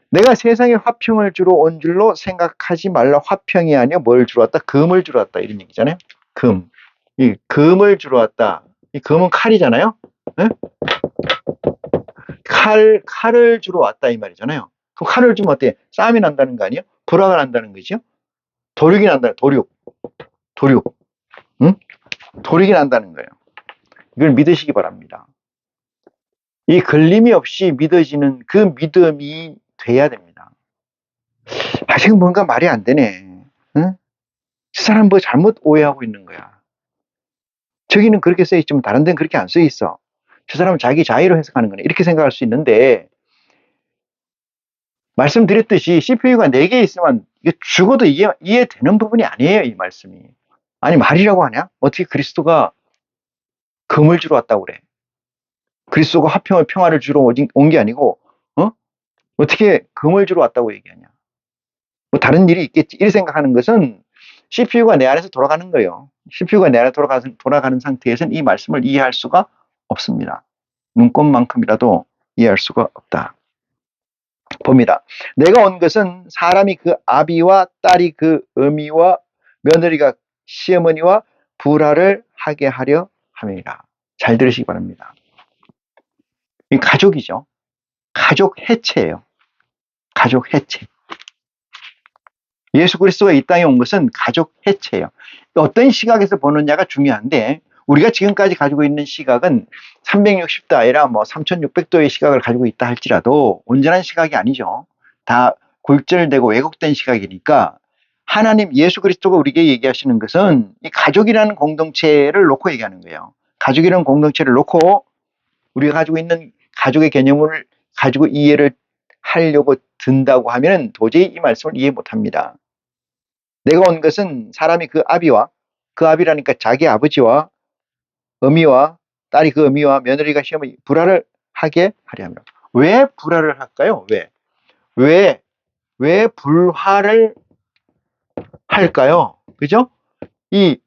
내가 세상에 화평을 주러 온 줄로 생각하지 말라. 화평이 아니라 뭘 주러 왔다? 금을 주러 왔다. 이런 얘기잖아요. 금. 이 금을 주러 왔다. 이 금은 칼이잖아요. 네? 칼을 주러 왔다 이 말이잖아요. 그럼 칼을 주면 어때? 싸움이 난다는 거 아니에요? 불화가 난다는 거죠. 도륙이 난다. 도륙. 응? 도륙이 난다는 거예요. 이걸 믿으시기 바랍니다. 이 걸림이 없이 믿어지는 그 믿음이 돼야 됩니다. 지금 뭔가 말이 안 되네. 응? 저 사람 뭐 잘못 오해하고 있는 거야. 저기는 그렇게 써 있지만 다른 데는 그렇게 안 써 있어. 저 사람은 자기 자의로 해석하는 거네. 이렇게 생각할 수 있는데, 말씀드렸듯이 CPU가 4개 있으면 이게 죽어도 이해되는 부분이 아니에요, 이 말씀이. 아니, 말이라고 하냐? 어떻게 그리스도가 금을 주러 왔다고 그래? 그리스도가 화평을 평화를 주러 온 게 아니고, 어? 어떻게 금을 주러 왔다고 얘기하냐? 뭐 다른 일이 있겠지. 이렇게 생각하는 것은 CPU가 내 안에서 돌아가는 거예요. CPU가 내 안에 돌아가는 상태에서는 이 말씀을 이해할 수가 없습니다. 눈꼽만큼이라도 이해할 수가 없다. 봅니다. 내가 온 것은 사람이 그 아비와 딸이 그 어미와 며느리가 시어머니와 불화를 하게 하려 함이라. 잘 들으시기 바랍니다. 이 가족이죠. 가족 해체예요. 가족 해체. 예수 그리스도가 이 땅에 온 것은 가족 해체예요. 어떤 시각에서 보느냐가 중요한데, 우리가 지금까지 가지고 있는 시각은 360도 아니라 뭐 3600도의 시각을 가지고 있다 할지라도 온전한 시각이 아니죠. 다 골절되고 왜곡된 시각이니까, 하나님 예수 그리스도가 우리에게 얘기하시는 것은 이 가족이라는 공동체를 놓고 얘기하는 거예요. 가족이라는 공동체를 놓고 우리가 가지고 있는 가족의 개념을 가지고 이해를 하려고 든다고 하면 도저히 이 말씀을 이해 못합니다. 내가 온 것은 사람이 그 아비와, 그 아비라니까 자기 아버지와 어미와 딸이 그 어미와 며느리가 시어머니 불화를 하게 하려 합니다. 왜 불화를 할까요? 왜 불화를 할까요? 그죠? 이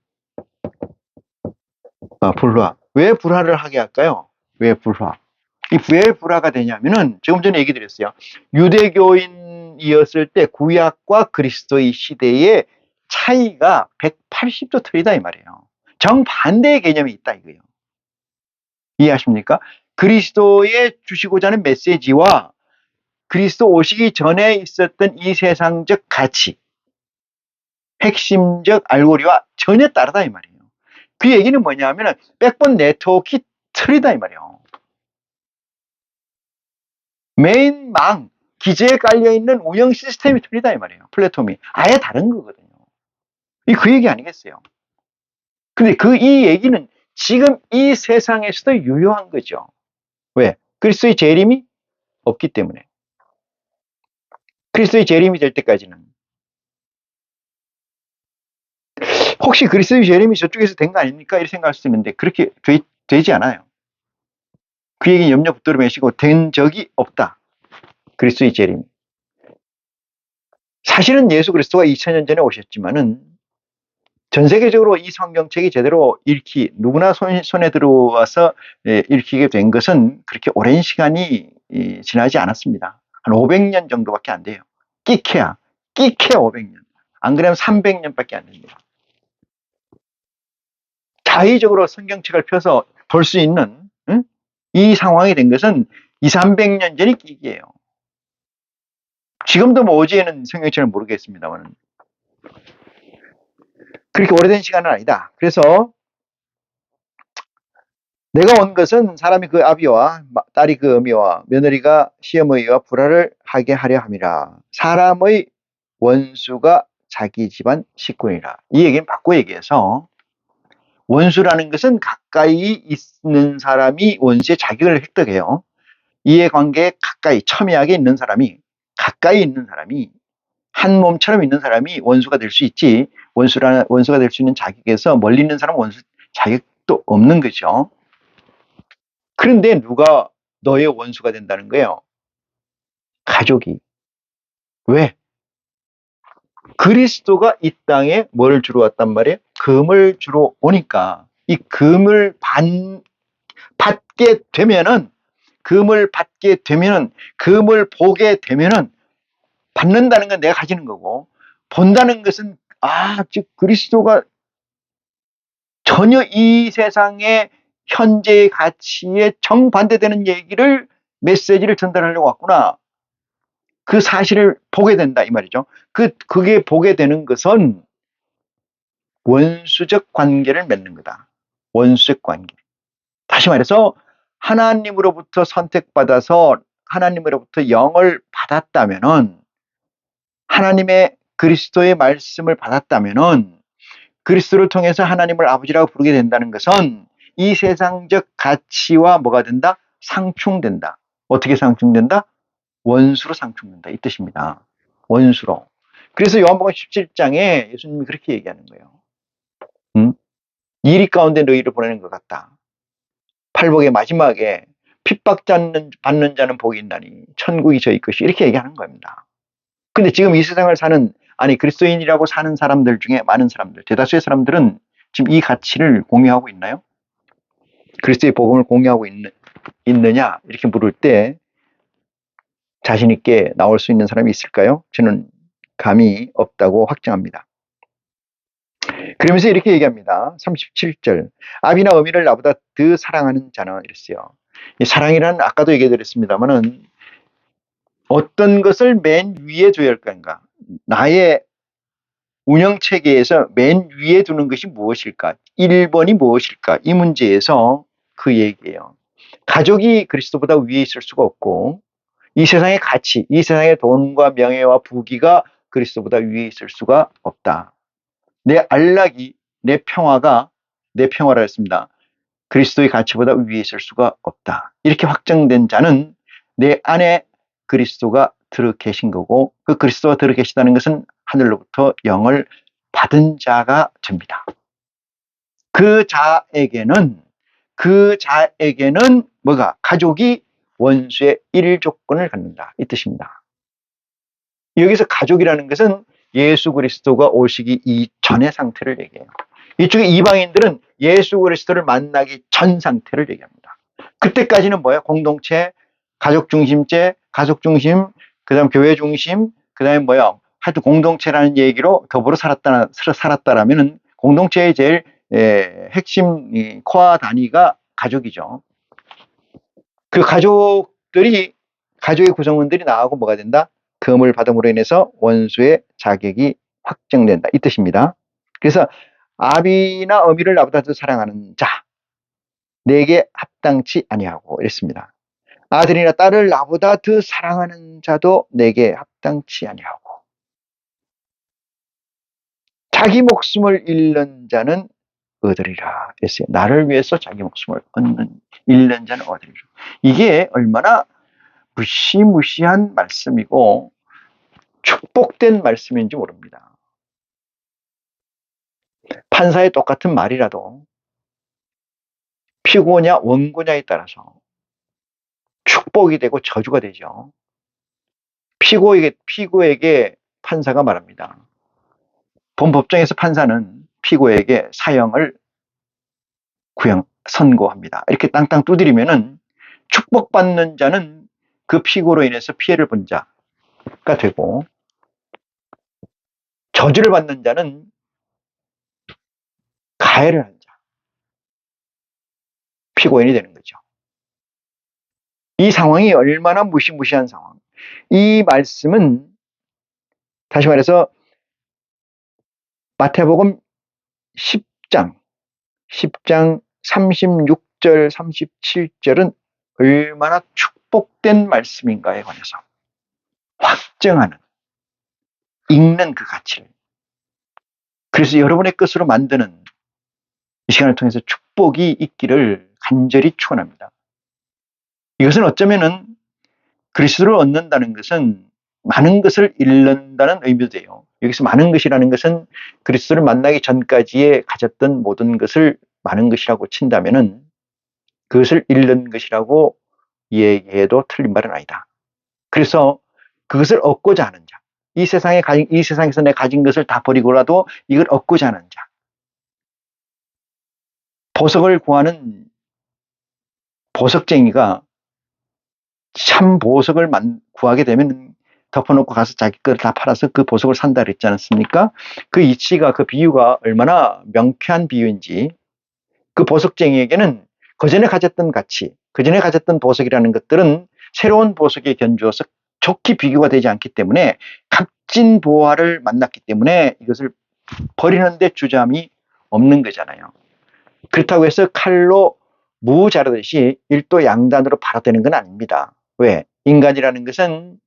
불화. 왜 불화를 하게 할까요? 왜 불화? 왜 불화가 되냐면은 조금 전에 얘기 드렸어요. 유대교인이었을 때 구약과 그리스도의 시대의 차이가 180도 틀리다 이 말이에요. 정반대의 개념이 있다 이거예요. 이해하십니까? 그리스도의 주시고자 하는 메시지와 그리스도 오시기 전에 있었던 이 세상적 가치, 핵심적 알고리와 전혀 다르다 이 말이에요. 그 얘기는 뭐냐면 백번 네트워크 틀리다 이 말이에요. 메인 기재에 깔려있는 운영 시스템이 틀리다 이 말이에요. 플랫폼이 아예 다른 거거든요. 그 얘기 아니겠어요? 근데 이 얘기는 지금 이 세상에서도 유효한 거죠. 왜? 그리스도의 재림이 없기 때문에. 그리스도의 재림이 될 때까지는. 혹시 그리스도의 재림이 저쪽에서 된 거 아닙니까? 이렇게 생각할 수 있는데 그렇게 되지 않아요. 그 얘기 염려 붙들어 매시고 된 적이 없다. 그리스도의 재림이. 사실은 예수 그리스도가 2000년 전에 오셨지만은 전 세계적으로 이 성경책이 제대로 누구나 손에 들어와서 읽히게 된 것은 그렇게 오랜 시간이 지나지 않았습니다. 한 500년 정도밖에 안 돼요. 끼케야 500년. 안 그러면 300년밖에 안 됩니다. 자의적으로 성경책을 펴서 볼 수 있는 이 상황이 된 것은 200~300년 전이 끼기예요. 지금도 뭐 어제는 성경책을 모르겠습니다만 그렇게 오래된 시간은 아니다. 그래서 내가 온 것은 사람이 그 아비와 딸이 그 어미와 며느리가 시어머니와 불화를 하게 하려 함이라. 사람의 원수가 자기 집안 식구니라. 이 얘기는 바꿔 얘기해서 원수라는 것은 가까이 있는 사람이 원수의 자격을 획득해요. 이해관계에 가까이 첨예하게 있는 사람이 가까이 있는 사람이 한 몸처럼 있는 사람이 원수가 될 수 있지 원수가 될 수 있는 자격에서 멀리 있는 사람은 원수 자격도 없는 거죠. 그런데 누가 너의 원수가 된다는 거예요? 가족이. 왜? 그리스도가 이 땅에 뭘 주러 왔단 말이에요? 금을 주러 오니까 이 금을 받게 되면은 금을 보게 되면은 받는다는 건 내가 가지는 거고 본다는 것은 즉 그리스도가 전혀 이 세상의 현재의 가치에 정반대되는 메시지를 전달하려고 왔구나. 그 사실을 보게 된다 이 말이죠. 그게 보게 되는 것은 원수적 관계를 맺는 거다. 원수적 관계. 다시 말해서 하나님으로부터 선택받아서 하나님으로부터 영을 받았다면은 하나님의 그리스도의 말씀을 받았다면은 그리스도를 통해서 하나님을 아버지라고 부르게 된다는 것은 이 세상적 가치와 뭐가 된다? 상충된다. 어떻게 상충된다? 원수로 상충된다. 이 뜻입니다. 원수로. 그래서 요한복음 17장에 예수님이 그렇게 얘기하는 거예요. 이리 가운데 너희를 보내는 것 같다. 팔복의 마지막에 핍박받는 자는 복이 있나니 천국이 저희 것이, 이렇게 얘기하는 겁니다. 근데 지금 이 세상을 사는, 아니 그리스도인이라고 사는 사람들 중에 많은 사람들, 대다수의 사람들은 지금 이 가치를 공유하고 있나요? 그리스도의 복음을 공유하고 있느냐 이렇게 물을 때 자신 있게 나올 수 있는 사람이 있을까요? 저는 감이 없다고 확정합니다. 그러면서 이렇게 얘기합니다. 37절. 아비나 어미를 나보다 더 사랑하는 자는, 이랬어요. 이 사랑이란 아까도 얘기해드렸습니다만은 어떤 것을 맨 위에 둬야 할 건가? 나의 운영체계에서 맨 위에 두는 것이 무엇일까? 1번이 무엇일까? 이 문제에서 그 얘기예요. 가족이 그리스도보다 위에 있을 수가 없고, 이 세상의 가치, 이 세상의 돈과 명예와 부귀가 그리스도보다 위에 있을 수가 없다. 내 안락이, 내 평화가, 내 평화라 했습니다. 그리스도의 가치보다 위에 있을 수가 없다. 이렇게 확정된 자는 내 안에 그리스도가 들어 계신 거고, 그 그리스도가 들어 계시다는 것은 하늘로부터 영을 받은 자가 됩니다. 그 자에게는 뭐가? 가족이 원수의 일조건을 갖는다. 이 뜻입니다. 여기서 가족이라는 것은 예수 그리스도가 오시기 이전의 상태를 얘기해요. 이쪽에 이방인들은 예수 그리스도를 만나기 전 상태를 얘기합니다. 그때까지는 뭐예요? 공동체, 가족 중심제, 가족 중심, 그 다음 교회 중심, 그 다음에 뭐예요? 하여튼 공동체라는 얘기로 더불어 살았다라면은 공동체의 제일 핵심 코어 단위가 가족이죠. 그 가족의 구성원들이 나하고 뭐가 된다? 금을 받음으로 인해서 원수의 자격이 확정된다. 이 뜻입니다. 그래서 아비나 어미를 나보다 더 사랑하는 자, 내게 합당치 아니하고 이랬습니다. 아들이나 딸을 나보다 더 사랑하는 자도 내게 합당치 아니하고, 자기 목숨을 잃는 자는 얻으리라 했어요. 나를 위해서 자기 목숨을 잃는 자는 얻으리라. 이게 얼마나 무시무시한 말씀이고 축복된 말씀인지 모릅니다. 판사의 똑같은 말이라도 피고냐 원고냐에 따라서 축복이 되고 저주가 되죠. 피고에게 판사가 말합니다. 본법정에서 판사는 피고에게 사형을 선고합니다. 이렇게 땅땅 두드리면은 축복받는 자는 그 피고로 인해서 피해를 본 자가 되고, 저주를 받는 자는 가해를 한 자, 피고인이 되는 거죠. 이 상황이 얼마나 무시무시한 상황. 이 말씀은 다시 말해서 마태복음 10장 36절 37절은 얼마나 축복된 말씀인가에 관해서 확정하는, 읽는 그 가치를, 그래서 여러분의 것으로 만드는 이 시간을 통해서 축복이 있기를 간절히 축원합니다. 이것은 어쩌면은 그리스도를 얻는다는 것은 많은 것을 잃는다는 의미도 돼요. 여기서 많은 것이라는 것은 그리스도를 만나기 전까지에 가졌던 모든 것을 많은 것이라고 친다면은 그것을 잃는 것이라고 얘기해도 틀린 말은 아니다. 그래서 그것을 얻고자 하는 자, 이 세상에서 내 가진 것을 다 버리고라도 이걸 얻고자 하는 자, 보석을 구하는 보석쟁이가 참 보석을 구하게 되면 덮어놓고 가서 자기 거를 다 팔아서 그 보석을 산다 그랬지 않습니까? 그 이치가, 그 비유가 얼마나 명쾌한 비유인지, 그 보석쟁이에게는 그전에 가졌던 가치, 그전에 가졌던 보석이라는 것들은 새로운 보석에 견주어서 좋게 비교가 되지 않기 때문에 값진 보화를 만났기 때문에 이것을 버리는데 주저함이 없는 거잖아요. 그렇다고 해서 칼로 무 자르듯이 일도 양단으로 바로 되는 건 아닙니다. 왜? 인간이라는 것은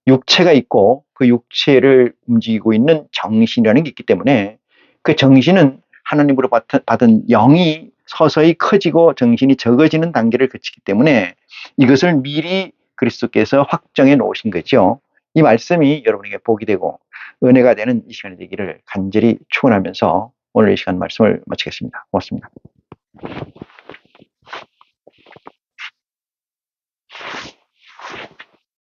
육체가 있고 그 육체를 움직이고 있는 정신이라는 게 있기 때문에 그 정신은 하나님으로 받은 영이 서서히 커지고 정신이 적어지는 단계를 거치기 때문에 이것을 미리 그리스도께서 확정해 놓으신 거죠. 이 말씀이 여러분에게 복이 되고 은혜가 되는 이 시간이 되기를 간절히 축원하면서 오늘 이 시간 말씀을 마치겠습니다. 고맙습니다.